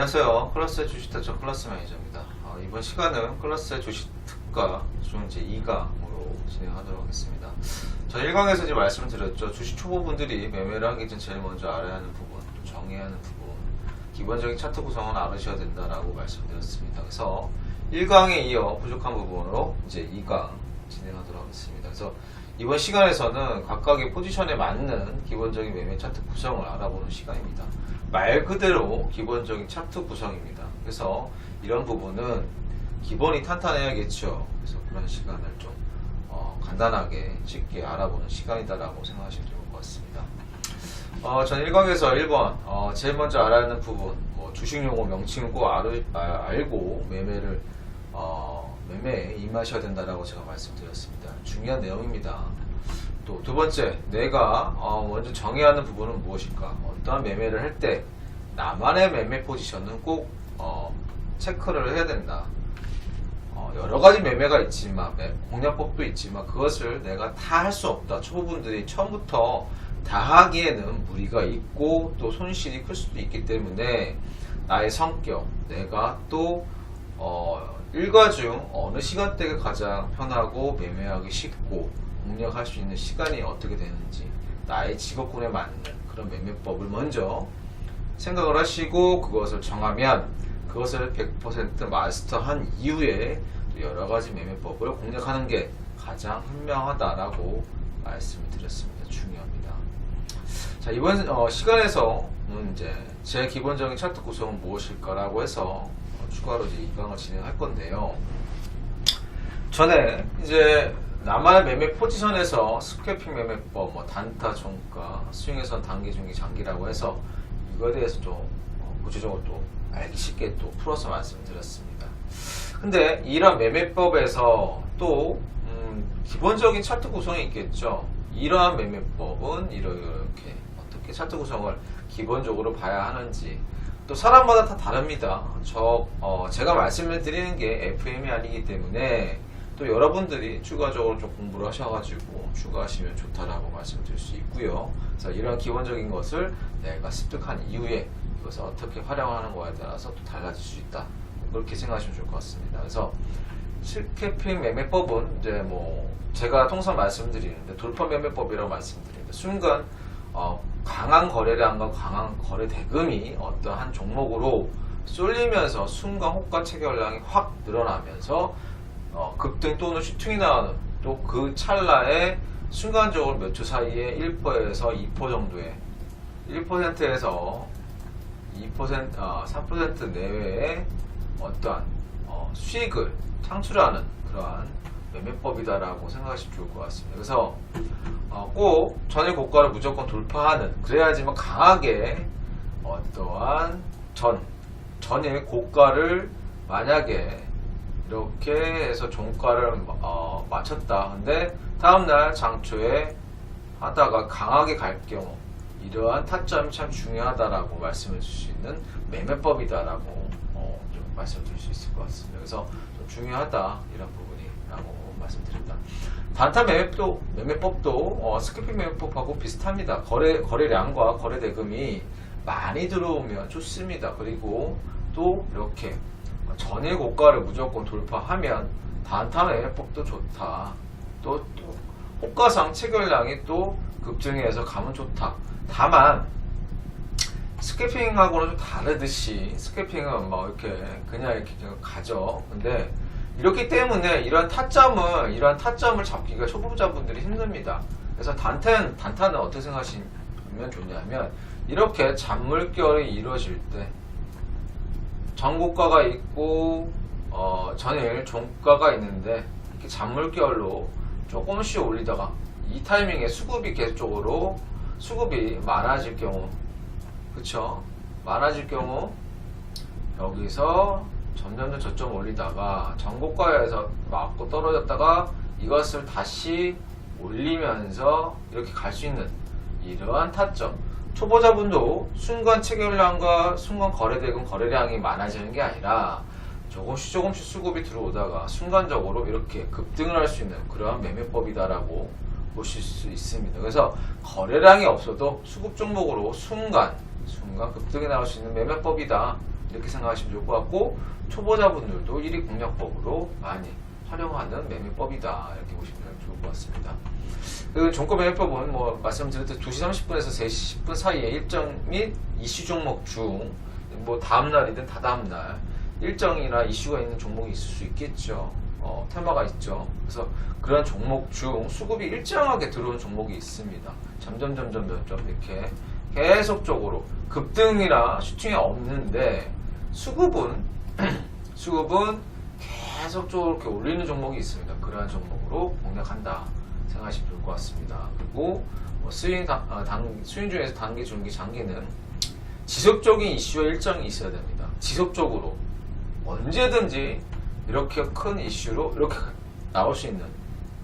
안녕하세요. 클라스의 주식특가 클라스 매니저입니다. 이번 시간은 클라스의 주식특가 중 이제 2강으로 진행하도록 하겠습니다. 전 1강에서 이제 말씀드렸죠. 주식 초보분들이 매매를 하기 전 제일 먼저 알아야 하는 부분, 또 정해야 하는 부분, 기본적인 차트 구성은 알으셔야 된다라고 말씀드렸습니다. 그래서 1강에 이어 부족한 부분으로 이제 2강 진행하도록 하겠습니다. 그래서 이번 시간에서는 각각의 포지션에 맞는 기본적인 매매 차트 구성을 알아보는 시간입니다. 말 그대로 기본적인 차트 구성입니다. 그래서 이런 부분은 기본이 탄탄해야겠죠. 그래서 그런 시간을 좀 간단하게 쉽게 알아보는 시간이다라고 생각하시면 좋을 것 같습니다. 전 1강에서 1번 제일 먼저 알아야 하는 부분, 주식 용어 명칭을 꼭 알고 매매에 임하셔야 된다라고 제가 말씀드렸습니다. 중요한 내용입니다. 또 두 번째, 내가 먼저 정해야 하는 부분은 무엇일까? 어떠한 매매를 할 때 나만의 매매 포지션은 꼭 체크를 해야 된다. 여러 가지 매매가 있지만 공략법도 있지만 그것을 내가 다 할 수 없다. 초보분들이 처음부터 다 하기에는 무리가 있고 또 손실이 클 수도 있기 때문에 나의 성격, 내가 또 일과 중 어느 시간대가 가장 편하고 매매하기 쉽고 공략할 수 있는 시간이 어떻게 되는지 나의 직업군에 맞는 그런 매매법을 먼저 생각을 하시고 그것을 정하면 그것을 100% 마스터한 이후에 여러 가지 매매법을 공략하는 게 가장 현명하다라고 말씀을 드렸습니다. 중요합니다. 자, 이번 시간에서는 이제 제 기본적인 차트 구성은 무엇일까라고 해서 추가로 이제 2강을 진행할 건데요. 전에 이제 나만의 매매 포지션에서 스캐핑 매매법, 단타, 종가, 스윙에선 단기, 중기, 장기라고 해서 이거에 대해서 좀 구체적으로 또 알기 쉽게 또 풀어서 말씀드렸습니다. 근데 이런 매매법에서 또 기본적인 차트 구성이 있겠죠. 이러한 매매법은 이렇게 어떻게 차트 구성을 기본적으로 봐야 하는지 또 사람마다 다 다릅니다. 제가 말씀을 드리는 게 FM이 아니기 때문에 또 여러분들이 추가적으로 좀 공부를 하셔가지고 추가하시면 좋다라고 말씀드릴 수 있고요. 그래서 이런 기본적인 것을 내가 습득한 이후에 이것을 어떻게 활용하는 거에 따라서 또 달라질 수 있다. 그렇게 생각하시면 좋을 것 같습니다. 그래서 스캐핑 매매법은 이제 제가 통상 말씀드리는데 돌파 매매법이라고 말씀드립니다. 순간 강한 거래량과 강한 거래 대금이 어떠한 종목으로 쏠리면서 순간 호가 체결량이 확 늘어나면서 급등 또는 슈팅이 나오는 또 그 찰나에 순간적으로 몇 초 사이에 1%에서 2% 정도의 1%에서 2%, 3% 내외의 어떠한 수익을 창출하는 그러한 매매법이다라고 생각하시면 좋을 것 같습니다. 그래서 꼭 전일 고가를 무조건 돌파하는 그래야지만 강하게 어떠한 전일 고가를 만약에 이렇게 해서 종가를 맞췄다. 근데 다음날 장초에 하다가 강하게 갈 경우 이러한 타점이 참 중요하다라고 말씀해 줄 수 있는 매매법이다라고 좀 말씀드릴 수 있을 것 같습니다. 그래서 좀 중요하다 이런 부분이라고 말씀드립니다. 단타 매매법도 스캐핑 매매법하고 비슷합니다. 거래량과 거래 대금이 많이 들어오면 좋습니다. 그리고 또 이렇게 전일 고가를 무조건 돌파하면 단타 매매법도 좋다. 또 호가상 체결량이 또 급증해서 가면 좋다. 다만 스캐핑하고는 좀 다르듯이 스캐핑은 이렇게 그냥 가죠. 근데 이렇기 때문에 이러한 타점을 잡기가 초보자분들이 힘듭니다. 그래서 단타는 어떻게 생각하시면 좋냐면 이렇게 잔물결이 이루어질 때 전고가가 있고 전일 종가가 있는데 이렇게 잔물결로 조금씩 올리다가 이 타이밍에 수급이 계속적으로 수급이 많아질 경우 그쵸? 많아질 경우 여기서 점점 저점 올리다가 전고가에서 맞고 떨어졌다가 이것을 다시 올리면서 이렇게 갈 수 있는 이러한 타점. 초보자분도 순간 체결량과 순간 거래대금 거래량이 많아지는 게 아니라 조금씩 수급이 들어오다가 순간적으로 이렇게 급등을 할 수 있는 그러한 매매법이다라고 보실 수 있습니다. 그래서 거래량이 없어도 수급 종목으로 순간 급등이 나올 수 있는 매매법이다. 이렇게 생각하시면 좋을 것 같고, 초보자분들도 1위 공략법으로 많이 활용하는 매매법이다, 이렇게 보시면 좋을 것 같습니다. 그 종가 매매법은 뭐 말씀드렸듯이 2시 30분에서 3시 10분 사이에 일정 및 이슈 종목 중 뭐 다음날이든 다다음날 일정이나 이슈가 있는 종목이 있을 수 있겠죠. 테마가 있죠. 그래서 그런 종목 중 수급이 일정하게 들어온 종목이 있습니다. 점점 이렇게 계속적으로 급등이나 슈팅이 없는데 수급은 계속적으로 이렇게 올리는 종목이 있습니다. 그러한 종목으로 공략한다 생각하시면 좋을 것 같습니다. 그리고 스윙 중에서 단기, 중기, 장기는 지속적인 이슈와 일정이 있어야 됩니다. 지속적으로 언제든지 이렇게 큰 이슈로 이렇게 나올 수 있는,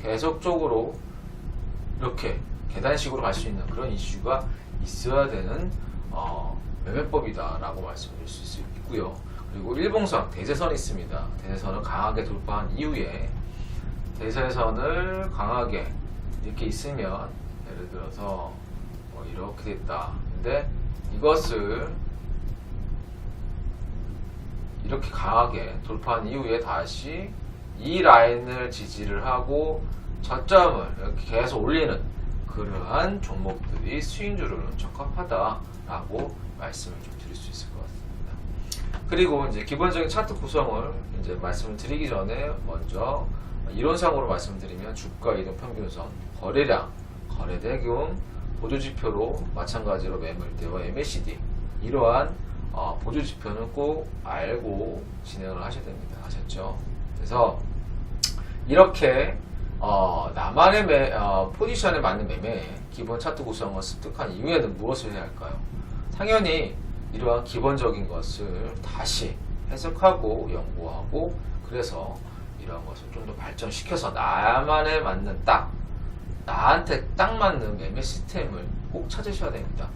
계속적으로 이렇게 계단식으로 갈 수 있는 그런 이슈가 있어야 되는 매매법이다 라고 말씀드릴 수 있고요. 그리고 일봉상 대세선이 있습니다. 대세선을 강하게 돌파한 이후에 대세선을 강하게 이렇게 있으면, 예를 들어서 이렇게 됐다. 근데 이것을 이렇게 강하게 돌파한 이후에 다시 이 라인을 지지를 하고 저점을 이렇게 계속 올리는 그러한 종목들이 스윙주로는 적합하다라고 말씀을 좀 드릴 수 있을 것 같습니다. 그리고 이제 기본적인 차트 구성을 이제 말씀을 드리기 전에 먼저 이론상으로 말씀드리면 주가 이동 평균선, 거래량, 거래대금, 보조지표로 마찬가지로 매물대와 MACD, 이러한 보조지표는 꼭 알고 진행을 하셔야 됩니다. 아셨죠? 그래서 이렇게 나만의 포지션에 맞는 매매 기본 차트 구성을 습득한 이후에는 무엇을 해야 할까요? 당연히 이러한 기본적인 것을 다시 해석하고 연구하고, 그래서 이러한 것을 좀 더 발전시켜서 나만에 맞는 나한테 딱 맞는 매매 시스템을 꼭 찾으셔야 됩니다.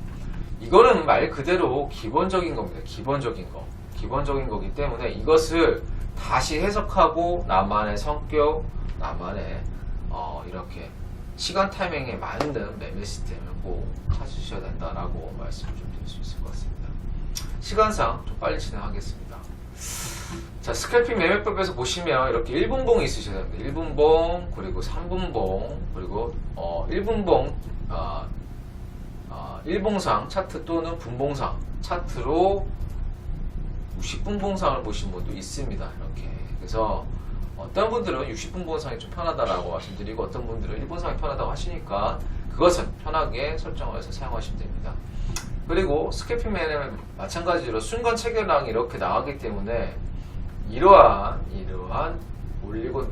이거는 말 그대로 기본적인 겁니다. 기본적인 거기 때문에 이것을 다시 해석하고 나만의 성격, 나만의 이렇게 시간 타이밍에 맞는 매매 시스템을 꼭 찾으셔야 된다라고 말씀을 좀 드릴 수 있을 것 같습니다. 시간상 좀 빨리 진행하겠습니다. 자, 스캘핑 매매법에서 보시면 이렇게 1분봉이 있으셔야 됩니다. 1분봉, 그리고 3분봉, 그리고 1분봉, 일봉상 차트 또는 분봉상 차트로 60분봉상을 보신 분도 있습니다. 이렇게. 그래서 어떤 분들은 60분봉상이 좀 편하다라고 말씀드리고, 어떤 분들은 1분상이 편하다고 하시니까 그것은 편하게 설정을 해서 사용하시면 됩니다. 그리고 스캘핑 매매는 마찬가지로 순간 체결량이 이렇게 나가기 때문에 이러한 올리고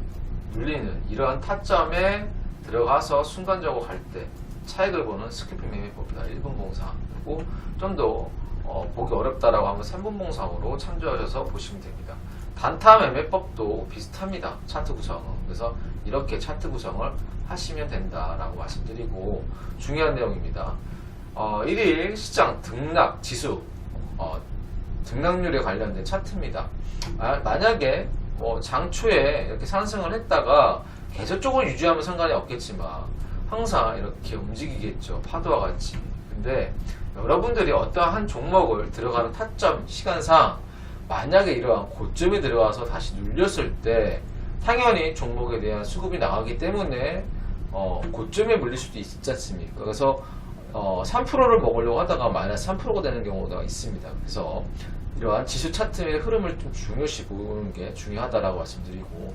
눌리는 이러한 타점에 들어가서 순간적으로 갈 때 차익을 보는 스캘핑 매매법이다. 1분봉상. 그리고 좀 더 보기 어렵다라고 하면 3분봉상으로 참조하셔서 보시면 됩니다. 단타 매매법도 비슷합니다. 차트 구성은. 그래서 이렇게 차트 구성을 하시면 된다라고 말씀드리고, 중요한 내용입니다. 1일 시장 등락 지수, 등락률에 관련된 차트입니다. 만약에 장초에 이렇게 상승을 했다가 계속적으로 유지하면 상관이 없겠지만 항상 이렇게 움직이겠죠. 파도와 같이. 근데 여러분들이 어떠한 종목을 들어가는 타점 시간상 만약에 이러한 고점에 들어가서 다시 눌렸을 때 당연히 종목에 대한 수급이 나가기 때문에 고점에 물릴 수도 있지 않습니까? 그래서 3%를 먹으려고 하다가 마이너스 3%가 되는 경우가 있습니다. 그래서 이러한 지수 차트의 흐름을 좀 중요시 보는 게 중요하다라고 말씀드리고,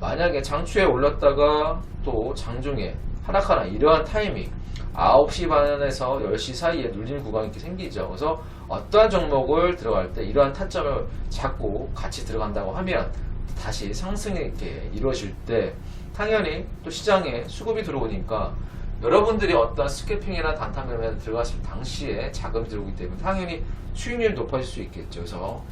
만약에 장초에 올랐다가 또 장중에 하락하는 이러한 타이밍, 9시 반에서 10시 사이에 눌리는 구간이 이렇게 생기죠. 그래서 어떠한 종목을 들어갈 때 이러한 타점을 잡고 같이 들어간다고 하면 다시 상승이 이렇게 이루어질 때 당연히 또 시장에 수급이 들어오니까 여러분들이 어떤 스캘핑이나 단타 매매에 들어갔을 당시에 자금이 들어오기 때문에 당연히 수익률이 높아질 수 있겠죠. 그래서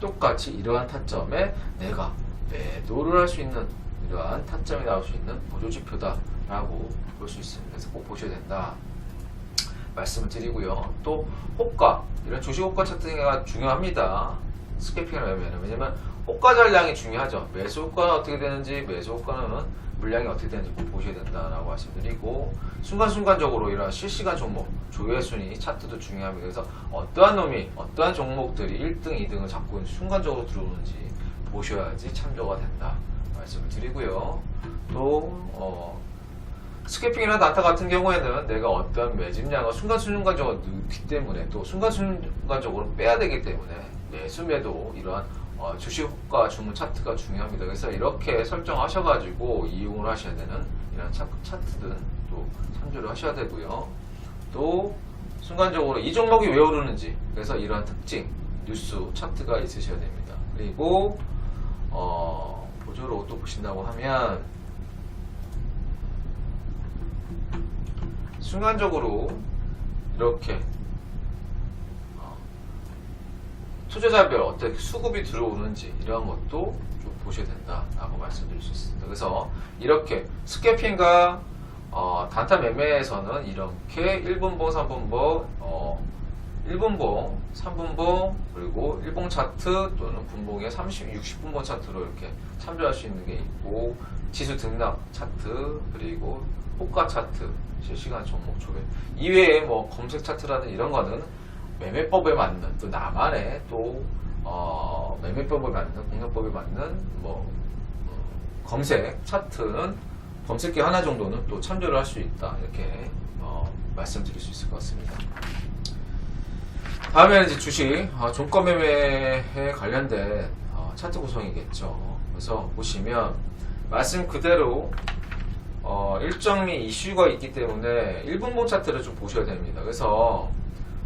똑같이 이러한 타점에 내가 매도를 할 수 있는 이러한 타점이 나올 수 있는 보조지표다라고 볼 수 있습니다. 그래서 꼭 보셔야 된다 말씀을 드리고요. 또 호가, 이런 주식 호가 차트가 중요합니다. 스캘핑이나 매매는. 왜냐면 호가 전량이 중요하죠. 매수 호가는 어떻게 되는지, 매수 호가는 물량이 어떻게 되는지 꼭 보셔야 된다라고 말씀드리고, 순간순간적으로 이런 실시간 종목, 조회 순위, 차트도 중요합니다. 그래서 어떠한 놈이, 어떠한 종목들이 1등, 2등을 잡고 있는 순간적으로 들어오는지 보셔야지 참조가 된다 말씀을 드리고요. 또 스캐핑이나 단타 같은 경우에는 내가 어떤 매집량을 순간순간적으로 넣기 때문에, 또 순간순간적으로 빼야 되기 때문에 매수 매도 이러한 주식과 주문 차트가 중요합니다. 그래서 이렇게 설정하셔가지고 이용을 하셔야 되는 이런 차트든 또 참조를 하셔야 되고요. 또 순간적으로 이 종목이 왜 오르는지, 그래서 이러한 특징 뉴스 차트가 있으셔야 됩니다. 그리고 보조로 또 보신다고 하면 순간적으로 이렇게 투자자별 어떻게 수급이 들어오는지 이런 것도 좀 보셔야 된다라고 말씀드릴 수 있습니다. 그래서 이렇게 스캐핑과 단타 매매에서는 이렇게 1분봉, 3분봉, 1분봉, 3분봉, 그리고 1봉 차트 또는 분봉의 30, 60분봉 차트로 이렇게 참조할 수 있는 게 있고, 지수 등락 차트, 그리고 호가 차트, 실시간 종목 조회 이외에 뭐 검색 차트라든 이런 거는 매매법에 맞는, 또 나만의 또 매매법에 맞는, 공략법에 맞는 검색 차트는 검색기 하나 정도는 또 참조를 할 수 있다, 이렇게 말씀드릴 수 있을 것 같습니다. 다음에는 이제 주식 종가 매매에 관련된 차트 구성이겠죠. 그래서 보시면 말씀 그대로 일정미 이슈가 있기 때문에 1분봉 차트를 좀 보셔야 됩니다. 그래서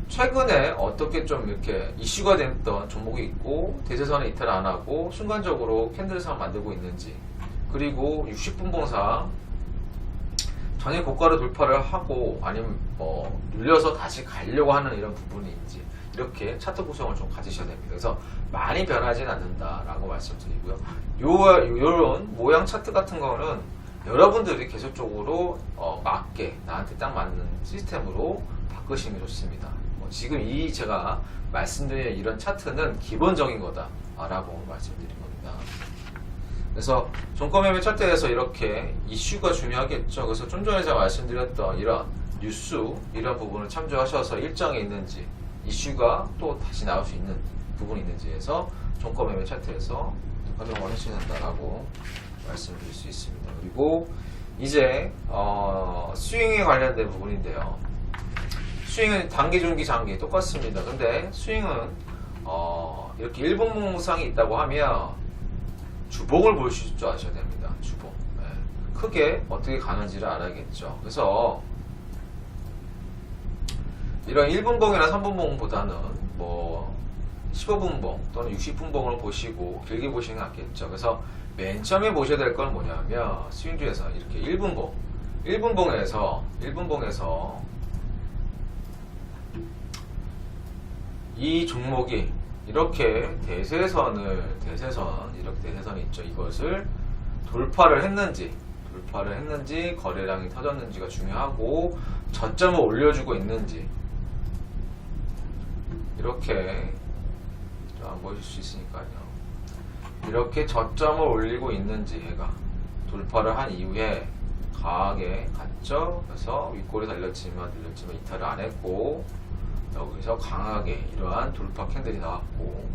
최근에 어떻게 좀 이렇게 이슈가 됐던 종목이 있고, 대세선에 이탈 안 하고 순간적으로 캔들상 만들고 있는지, 그리고 60분봉상 전일 고가를 돌파를 하고 아니면 눌려서 다시 가려고 하는 이런 부분인지, 이렇게 차트 구성을 좀 가지셔야 됩니다. 그래서 많이 변하진 않는다라고 말씀드리고요. 요런 모양 차트 같은 거는 여러분들이 계속적으로 맞게 나한테 딱 맞는 시스템으로 바꾸시는 게 좋습니다. 지금 제가 말씀드린 이런 차트는 기본적인 거다라고 말씀드린 겁니다. 그래서 종가 매매 차트에서 이렇게 이슈가 중요하겠죠. 그래서 좀 전에 제가 말씀드렸던 이런 뉴스, 이런 부분을 참조하셔서 일정에 있는지, 이슈가 또 다시 나올 수 있는 부분이 있는지에서 종가 매매 차트에서 활용을 하셔야 된다라고 말씀드릴 수 있습니다. 그리고 이제 스윙에 관련된 부분인데요. 스윙은 단기, 중기, 장기 똑같습니다. 근데 스윙은 이렇게 1분봉상이 있다고 하면 주봉을 보실 줄 아셔야 됩니다. 주봉. 네. 크게 어떻게 가는지를 알아야겠죠. 그래서 이런 1분봉이나 3분봉보다는 15분봉 또는 60분봉을 보시고 길게 보시는 게 낫겠죠. 그래서 맨 처음에 보셔야 될 건 뭐냐면, 스윙주에서 이렇게 1분봉에서 이 종목이 이렇게 대세선이 있죠. 이것을 돌파를 했는지, 거래량이 터졌는지가 중요하고, 저점을 올려주고 있는지, 이렇게 안 보실 수 있으니까요. 이렇게 저점을 올리고 있는지, 얘가 돌파를 한 이후에 강하게 갔죠. 그래서 윗골이 달렸지만 이탈을 안 했고, 여기서 강하게 이러한 돌파 캔들이 나왔고,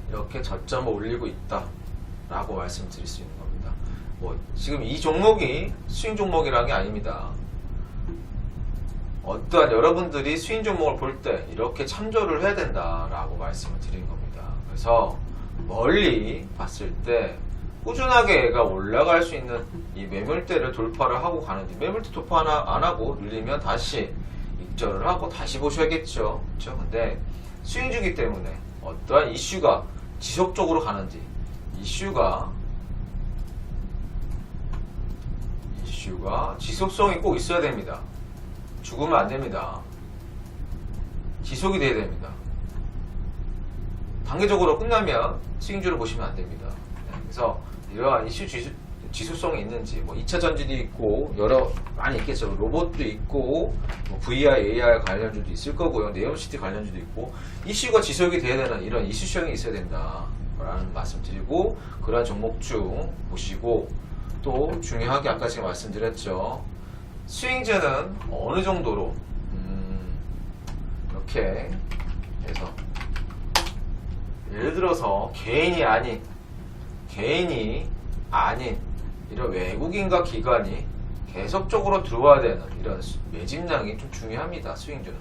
이렇게 저점을 올리고 있다 라고 말씀드릴 수 있는 겁니다. 지금 이 종목이 스윙 종목이라는 게 아닙니다. 어떠한 여러분들이 스윙 종목을 볼 때 이렇게 참조를 해야 된다라고 말씀을 드린 겁니다. 그래서 멀리 봤을 때 꾸준하게 얘가 올라갈 수 있는 이 매물대를 돌파를 하고 가는지, 매물대 돌파 안 하고 눌리면 다시 입절을 하고 다시 보셔야겠죠. 그렇죠? 근데 스윙주기 때문에 어떠한 이슈가 지속적으로 가는지, 이슈가 지속성이 꼭 있어야 됩니다. 죽으면 안 됩니다. 지속이 돼야 됩니다. 단계적으로 끝나면 스윙주를 보시면 안 됩니다. 그래서 이러한 이슈 지속성이 있는지, 2차 전지도 있고 많이 있겠죠. 로봇도 있고 VR, AR 관련주도 있을 거고요. 네옴시티 관련주도 있고, 이슈가 지속이 돼야 되는 이런 이슈성이 있어야 된다. 라는 말씀 드리고, 그러한 종목 중 보시고, 또 중요하게 아까 지금 말씀드렸죠. 스윙제는 어느 정도로 이렇게 해서 예를 들어서 개인이 아닌 이런 외국인과 기관이 계속적으로 들어와야 되는 이런 매집량이 좀 중요합니다. 스윙주는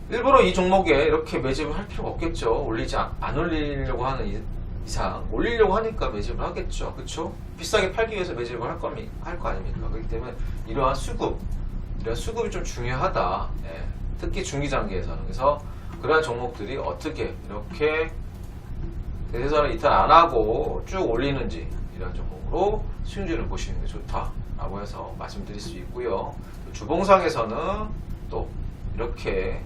일부러 이 종목에 이렇게 매집을 할 필요가 없겠죠. 안 올리려고 하는 이상 올리려고 하니까 매집을 하겠죠. 그렇죠? 비싸게 팔기 위해서 매집을 할 거 아닙니까? 그렇기 때문에 이러한 수급이 좀 중요하다. 예. 특히 중기장기에서는. 그래서 그러한 종목들이 어떻게 이렇게 대세선을 이탈 안 하고 쭉 올리는지, 이런 종목으로 수익률을 보시는 게 좋다라고 해서 말씀드릴 수 있고요. 주봉상에서는 또 이렇게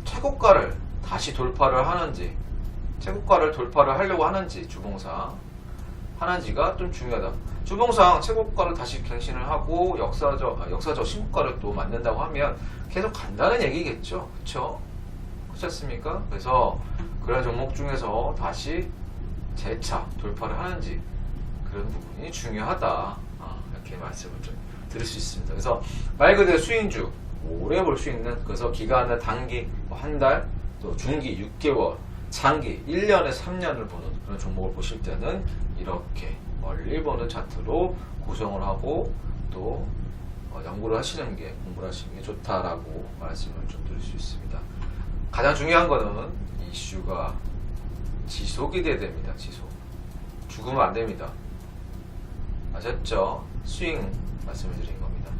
최고가를 다시 돌파를 하는지, 최고가를 돌파를 하려고 하는지, 주봉상 하는지가 좀 중요하다. 주봉상 최고가를 다시 갱신을 하고 역사적 신고가를 또 만든다고 하면 계속 간다는 얘기겠죠. 그렇죠? 그렇지 않습니까? 그래서 그런 종목 중에서 다시 재차 돌파를 하는지, 그런 부분이 중요하다. 이렇게 말씀을 좀 드릴 수 있습니다. 그래서 말 그대로 수익주 오래 볼 수 있는, 그래서 기간은 단기 한 달, 또 중기 6개월, 장기 1년에 3년을 보는 그런 종목을 보실 때는 이렇게 멀리 보는 차트로 구성을 하고 또 공부를 하시는 게 좋다라고 말씀을 좀 드릴 수 있습니다. 가장 중요한 거는 이슈가 지속이 돼야 됩니다. 죽으면 안 됩니다. 아셨죠? 스윙 말씀을 드린 겁니다.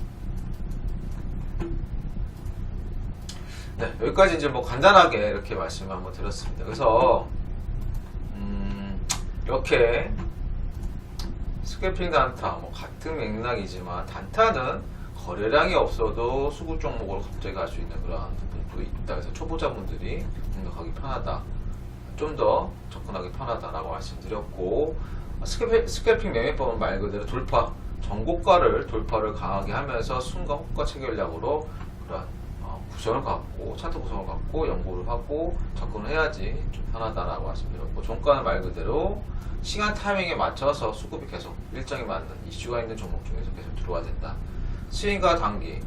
네, 여기까지 이제 뭐 간단하게 이렇게 말씀을 한번 드렸습니다. 그래서 이렇게 스캐핑 단타 뭐 같은 맥락이지만, 단타는 거래량이 없어도 수급 종목으로 갑자기 갈 수 있는 그런 부분도 있다. 그래서 초보자분들이 공격하기 편하다, 좀 더 접근하기 편하다라고 말씀드렸고, 스캐핑 매매법은 말 그대로 전고가를 돌파를 강하게 하면서 순간 호가 체결량으로 그런 구성을 갖고, 차트 구성을 갖고 연구를 하고 접근을 해야지 좀 편하다라고 말씀드렸고, 종가는 말 그대로 시간 타이밍에 맞춰서 수급이 계속 일정에 맞는 이슈가 있는 종목 중에서 계속 들어와야 된다. 스윙과 단기,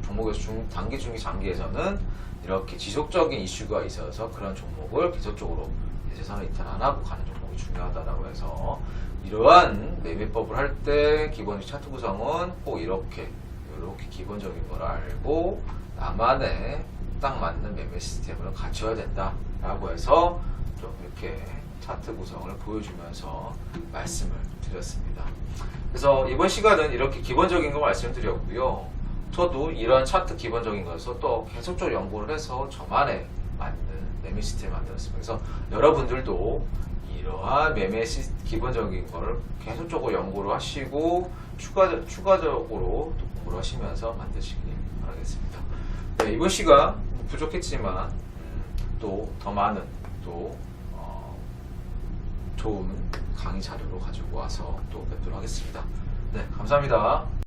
종목에서 단기, 중기, 장기에서는 이렇게 지속적인 이슈가 있어서 그런 종목을 계속적으로 대세선을 이탈 안 하고 가는 종목이 중요하다라고 해서, 이러한 매매법을 할 때 기본적 차트 구성은 꼭 이렇게 기본적인 걸 알고 나만의 딱 맞는 매매 시스템을 갖춰야 된다라고 해서 좀 이렇게 차트 구성을 보여주면서 말씀을 드렸습니다. 그래서 이번 시간은 이렇게 기본적인 거 말씀드렸고요. 저도 이런 차트 기본적인 것에서 또 계속적으로 연구를 해서 저만의 맞는 매매 시스템을 만들었습니다. 그래서 여러분들도 이러한 기본적인 거를 계속적으로 연구를 하시고 추가적으로 또 공부를 하시면서 만드시길 바라겠습니다. 네, 이번 시간 부족했지만 또 더 많은 좋은 강의 자료로 가지고 와서 또 뵙도록 하겠습니다. 네, 감사합니다.